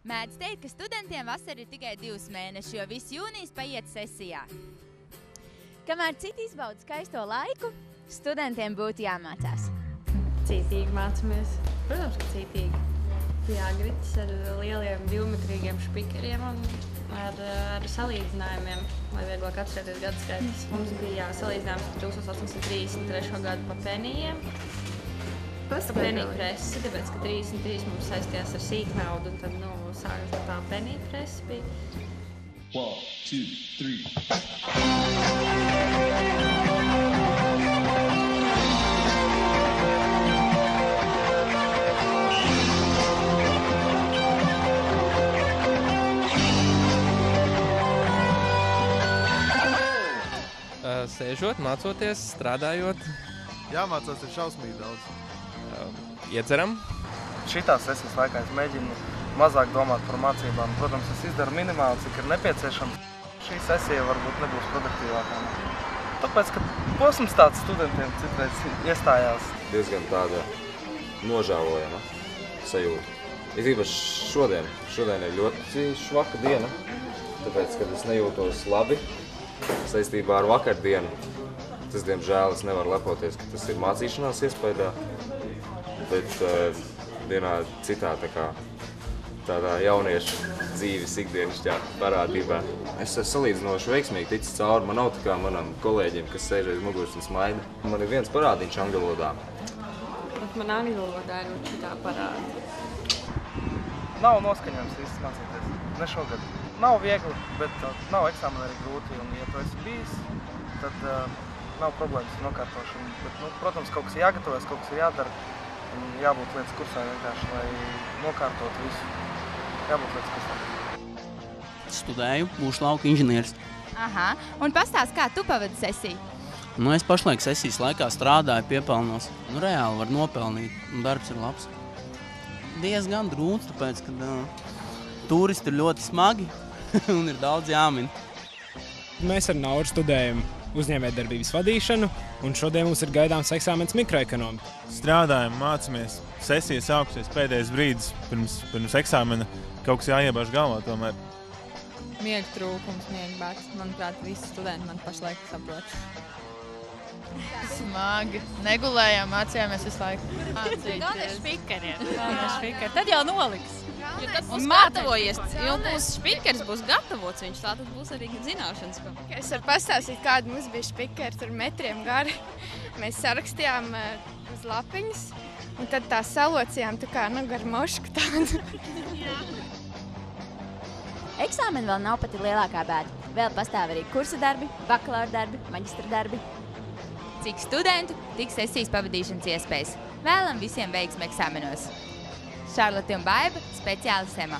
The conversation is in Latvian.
Mēdz teikt, ka studentiem vasara ir tikai 2 mēneši, jo viss jūnijas paiet sesijā. Kamēr citi izbauda skaisto laiku, studentiem būtu jāmācās. Cītīgi mācāmies. Protams, ka cītīgi. Jāgritas ar lieliem divmetrīgiem špikeriem un ar salīdzinājumiem, lai vieglāk atcerēties gadu skaitus. Mums bija salīdzinājums par 1833. gadu pa penijiem. Pa peniju presi, tāpēc, ka 33 mums saistījās ar sīknaudu, un tad, sākās tā peniju presi bija. 1, 2, 3. Sēžot, mācoties, strādājot. Jāmācās ir šausmīgi daudz. Iedzeram. Šitās sesijas laikā es mēģinu mazāk domāt par mācībām. Protams, es izdaru minimāli, cik ir nepieciešams. Šī sesija varbūt nebūs produktīvākā. Tāpēc, ka posms tāds studentiem citreiz iestājās. Diezgan tāda nožēlojama sajūta. Ir īpaši šodien. Šodien ir ļoti švaka diena, tāpēc, kad es nejūtos labi saistībā ar vakardienu. Tas, diemžēl, es nevaru lepoties, ka tas ir mācīšanās iespējā, bet dienā citā tādā jauniešu dzīves ikdienišķā parādībā. Es esmu salīdzinoši veiksmīgi ticis cauri. Man nav tā kā manam kolēģim, kas sēž aiz muguras un smaida. Man ir viens parādiņš angļu valodā. Man angļu valodā ir šitā parāda. Nav noskaņojums īsti mācīties. Ne šogad. Nav viegli, bet nav eksāmeni arī grūti. Un, ja tu esi bijis, tad nav problēmas ar nokārtošanu. Bet, protams, kaut kas jāgatavojas, kaut kas ir jādara. Un jābūt lietas kursā vienkārši, lai nokārtot visu. Jābūt lietas kursā. Studēju, būšu lauka inženieris. Aha, un pastāst, kā tu pavadi sesiju? Es pašlaik sesijas laikā strādāju, piepelnos. Reāli var nopelnīt, un darbs ir labs. Diezgan grūts, tāpēc, ka turisti ir ļoti smagi un ir daudz jāmin. Mēs ar Nauru studējam uzņēmējdarbības vadīšanu, un šodien mums ir gaidāms eksāmens mikroekonomika. Strādājam, mācamies. Sesija sākusies pēdējais brīdis pirms eksāmena. Kaut kas jāiebāž galvā tomēr. Miega trūkums, miega bēgs. Manuprāt, visi studenti man pašlaik saprot. Smagi. Negulējām, mācījāmies visu laiku. Galvenais špikeriem. Tad jau noliks. Un gatavojies, jo būs špikers, būs gatavots viņš, tā tad būs arī zināšanas. Es varu pastāstīt, kāda mums bija špikeri, tur metriem gari. Mēs sarakstījām uz lapiņas, un tad tā salocījām tā kā, gar mošku tādu. Eksāmeni vēl nav pati lielākā bēda. Vēl pastāv arī kursa darbi, bakalaura darbi, maģistra darbi. Cik studentu, tik sesijas pavadīšanas iespējas. Vēlam visiem veiksmi eksāmenos. Šarlote un Baiba, speciāli SEMA.